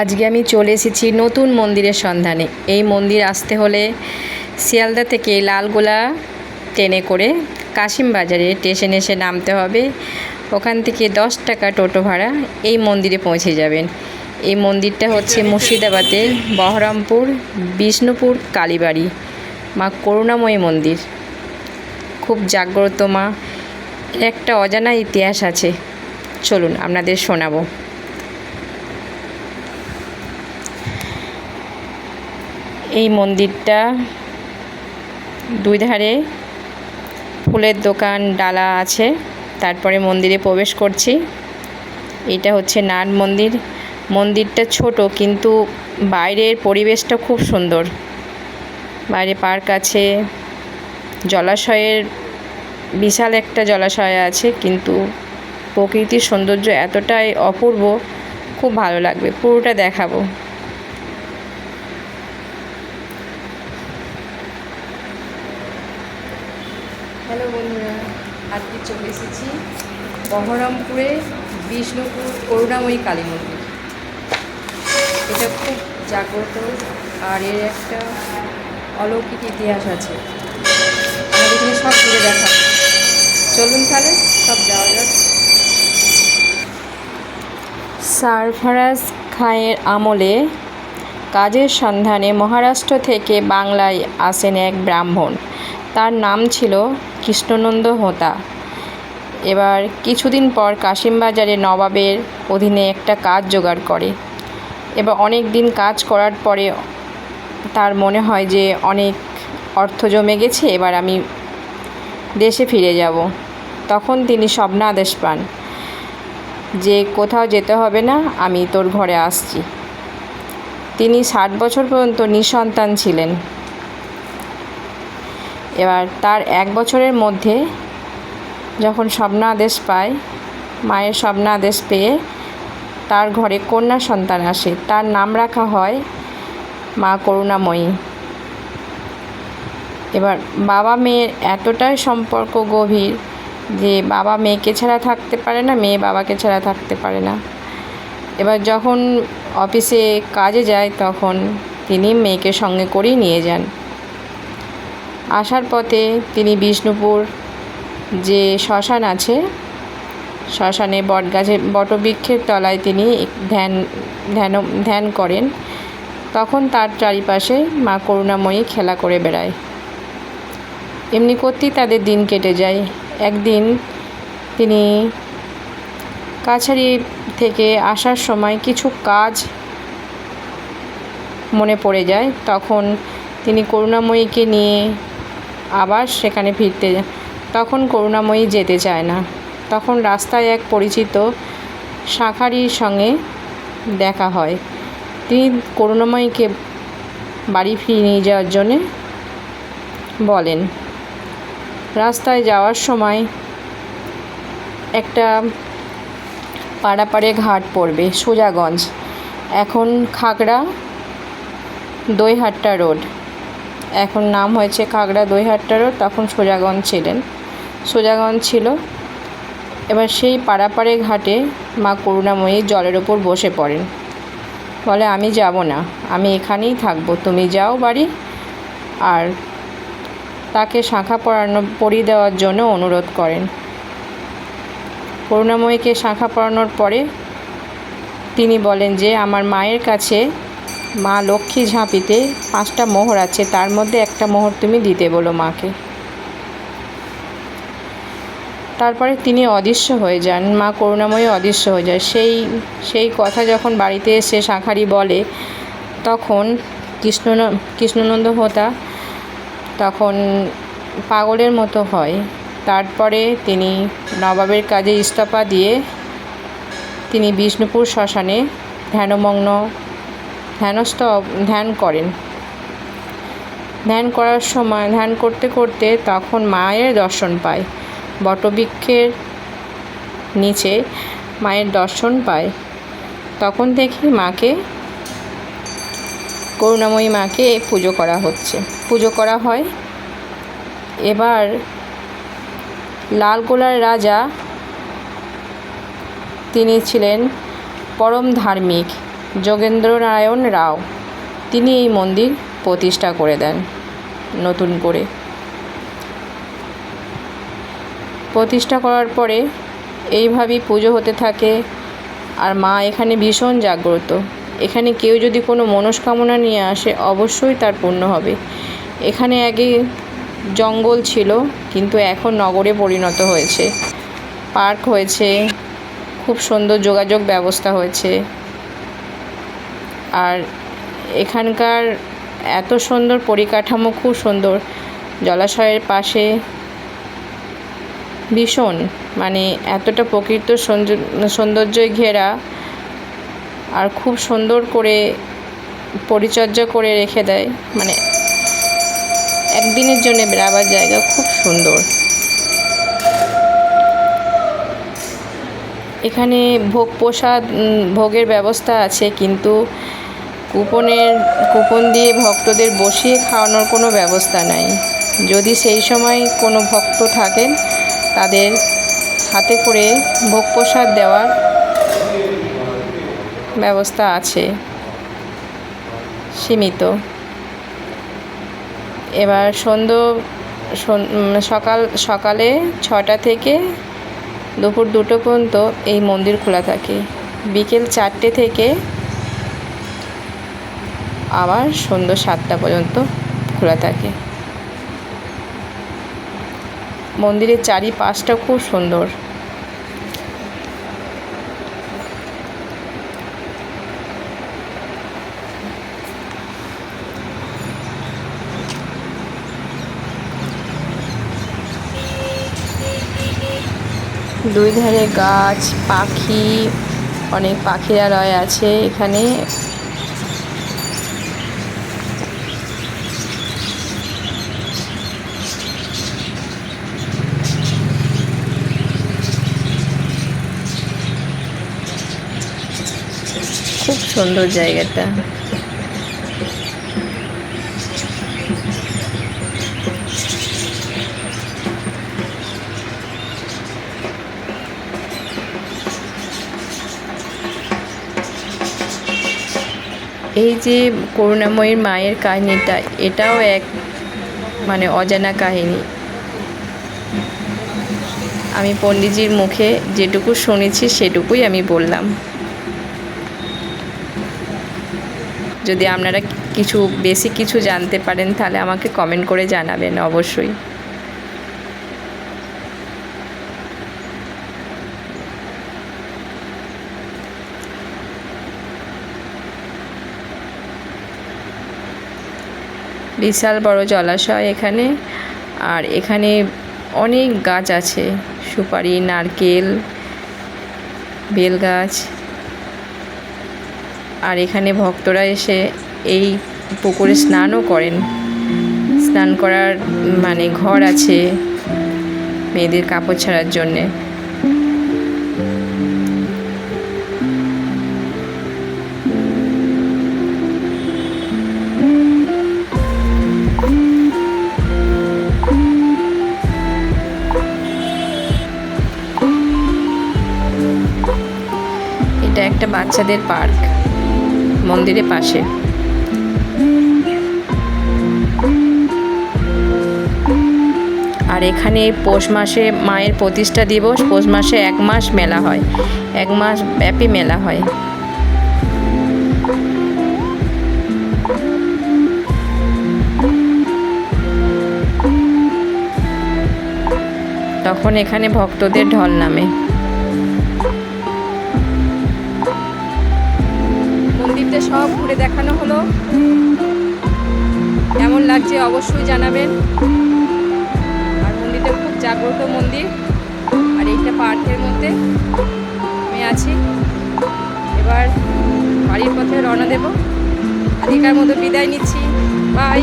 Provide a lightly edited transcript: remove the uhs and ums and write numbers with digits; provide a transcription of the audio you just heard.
আজকে আমি চলে এসেছি নতুন মন্দিরের সন্ধানে। এই মন্দির আসতে হলে শিয়ালদা থেকে লালগোলা ট্রেনে করে কাশিমবাজারে স্টেশনে এসে নামতে হবে। ওখান থেকে 10 টাকা টোটো ভাড়া এই মন্দিরে পৌঁছে যাবেন। এই মন্দিরটা হচ্ছে মুর্শিদাবাদে বহরমপুর বিষ্ণুপুর কালীবাড়ি মা করুণাময়ী মন্দির। খুব জাগ্রত মা, একটা অজানা ইতিহাস আছে। চলুন আপনাদের শোনাবো। এই মন্দিরটা দুই ধারে ফুলের দোকান ডালা আছে। তারপরে মন্দিরে প্রবেশ করছি। এটা হচ্ছে নাট মন্দির। মন্দিরটা ছোট, কিন্তু বাইরের পরিবেশটা খুব সুন্দর। বাইরে পার্ক আছে, জলাশয়ের বিশাল একটা জলাশয় আছে, কিন্তু প্রকৃতির সৌন্দর্য এতটাই অপূর্ব, খুব ভালো লাগবে। পুরোটা দেখাবো। হ্যালো বন্ধুরা, আজকে চলে এসেছি বহরমপুরে বিষ্ণুপুর করুণাময়ী কালী মন্দির। এটা খুব জাগ্রত, আর এর একটা অলৌকিক ইতিহাস আছে। আমাদের এখানে সব ঘুরে দেখা। চলুন তাহলে সব যাওয়া যাক। সারফারাজ খাঁয়ের আমলে কাজের সন্ধানে মহারাষ্ট্র থেকে বাংলায় আসেন এক ব্রাহ্মণ। তার নাম ছিল কৃষ্ণনন্দ হোতা। এবার কিছুদিন পর কাশিমবাজারে নবাবের অধীনে একটা কাজ জোগাড় করে। এবার অনেক দিন কাজ করার পরে তার মনে হয় যে অনেক অর্থ জমে গেছে, এবার আমি দেশে ফিরে যাব। তখন তিনি স্বপ্নাদেশ পান যে কোথাও যেতে হবে না, আমি তোর ঘরে আসছি। তিনি 60 বছর পর্যন্ত নিঃসন্তান ছিলেন। এবার তার 1 বছরের মধ্যে যখন স্বপ্নাদেশ পায়, মায়ের স্বপ্নাদেশ পেয়ে তার ঘরে কন্যা সন্তান আসে। তার নাম রাখা হয় মা করুণাময়ী। এবার বাবা মেয়ের এতটাই সম্পর্ক গভীর যে বাবা মেয়েকে ছাড়া থাকতে পারে না, মেয়ে বাবাকে ছাড়া থাকতে পারে না। এবার যখন অফিসে কাজে যায়, তখন তিনি মেয়েকে সঙ্গে করেই নিয়ে যান। আসার পথে তিনি বিষ্ণুপুর যে শ্মশান আছে, শ্মশানে বটবৃক্ষের তলায় তিনি ধ্যান করেন। তখন তার চারিপাশে মা করুণাময়ী খেলা করে বেড়ায়। এমনি করতেই তাদের দিন কেটে যায়। একদিন তিনি কাছারি থেকে আসার সময় কিছু কাজ মনে পড়ে যায়। তখন তিনি করুণাময়ীকে নিয়ে আবার সেখানে ফিরতে যান। তখন করুণাময়ী যেতে চায় না। তখন রাস্তায় এক পরিচিত শাঁখারির সঙ্গে দেখা হয়। তিনি করুণাময়ীকে বাড়ি ফিরিয়ে নিয়ে যাওয়ার জন্যে বলেন। রাস্তায় যাওয়ার সময় একটা পাড়াপাড়ে ঘাট পড়বে, সোজাগঞ্জ। এখন খাগড়া দইহাট্টা রোড, এখন নাম হয়েছে খাগড়া দইহাট্টা রোড। তখন সোজাগঞ্জ ছিল। এবার সেই পাড়াপাড়ে ঘাটে মা করুণাময়ী জলের ওপর বসে পড়েন। বলে, আমি যাব না, আমি এখানেই থাকবো, তুমি যাও বাড়ি। আর তাকে শাঁখা পরিয়ে দেওয়ার জন্য অনুরোধ করেন। করুণাময়ীকে শাঁখা পরানোর পরে তিনি বলেন যে আমার মায়ের কাছে মা লক্ষ্মী ঝাঁপিতে 5টা মোহর আছে, তার মধ্যে একটা মোহর তুমি দিতে বলো মাকে। তারপরে তিনি অদৃশ্য হয়ে যান, মা করুণাময়ী অদৃশ্য হয়ে যায়। সেই কথা যখন বাড়িতে এসে শাঁখারি বলে, তখন কৃষ্ণনন্দ হোতা তখন পাগলের মতো হয়। তারপরে তিনি নবাবের কাজে ইস্তফা দিয়ে তিনি বিষ্ণুপুর শ্মশানে ধ্যান করেন। ধ্যান করতে করতে তখন মায়ের দর্শন পায়। বটবৃক্ষের নিচে মায়ের দর্শন পায়। তখন থেকে করুণাময়ী মাকে পুজো করা হয়। এবার লালগোলার রাজা তিনি ছিলেন পরম ধার্মিক। যোগেন্দ্রনারায়ণ রাও, তিনি এই মন্দির প্রতিষ্ঠা করে দেন নতুন করে। প্রতিষ্ঠা করার পরে এইভাবেই পুজো হতে থাকে। আর মা এখানে ভীষণ জাগ্রত। এখানে কেউ যদি কোনো মনস্কামনা নিয়ে আসে অবশ্যই তার পূর্ণ হবে। এখানে আগে জঙ্গল ছিল, কিন্তু এখন নগরে পরিণত হয়েছে। পার্ক হয়েছে, খুব সুন্দর যোগাযোগ ব্যবস্থা হয়েছে। আর এখানকার এত সুন্দর পরিকাঠামো, খুব সুন্দর। জলাশয়ের পাশে ভীষণ মানে এতটা প্রকৃত সৌন্দর্যে ঘেরা, আর খুব সুন্দর করে পরিচর্যা করে রেখে দেয়। মানে একদিনের জন্য বেড়াবার জায়গা, খুব সুন্দর। এখানে ভোগ প্রসাদ ভোগের ব্যবস্থা আছে, কিন্তু কুপন দিয়ে ভক্তদের বসিয়ে খাওয়ানোর কোনো ব্যবস্থা নাই। যদি সেই সময় কোনো ভক্ত থাকেন, তাদের হাতে করে ভোগ প্রসাদ দেওয়ার ব্যবস্থা আছে, সীমিত। এবার সকালে 6টা থেকে দুপুর 2টো পর্যন্ত এই মন্দির খোলা থাকে। বিকেল 4টে থেকে আবার সন্ধ্যা 7টা পর্যন্ত খোলা থাকে। মন্দিরের চারিপাশটা খুব সুন্দর। দুই ধারে গাছ, পাখি, অনেক পাখিরালয় আছে এখানে। খুব সুন্দর জায়গাটা। এই যে করুণাময়ীর মায়ের কাহিনীটা, এটাও এক মানে অজানা কাহিনী। আমি পণ্ডিতজির মুখে যেটুকু শুনেছি সেটুকুই আমি বললাম। যদি আপনারা বেশি কিছু জানতে পারেন, তাহলে আমাকে কমেন্ট করে জানাবেন অবশ্যই। বিশাল বড় জলাশয় এখানে। আর এখানে অনেক গাছ আছে, সুপারি, নারকেল, বেল গাছ। আর এখানে ভক্তরা এসে এই পুকুরে স্নানও করেন। স্নান করার মানে ঘর আছে মেয়েদের কাপড় ছাড়ার জন্যে। এটা একটা বাচ্চাদের পার্ক মন্দিরের পাশে। আর এখানে পৌষ মাসে মায়ের প্রতিষ্ঠা দিবস, পৌষ মাসে 1 মাস মেলা হয়, 1 মাস ব্যাপী মেলা হয়। তখন এখানে ভক্তদের ঢল নামে। মন্দিরটা সব ঘুরে দেখানো হলো। কেমন লাগছে অবশ্যই জানাবেন। আর মন্দিরটা খুব জাগ্রত মন্দির। আর এইটা পার্কের মধ্যে আমি আছি। এবার বাড়ির পথে রওনা দেব। আজকের মতো বিদায় নিচ্ছি। বাই।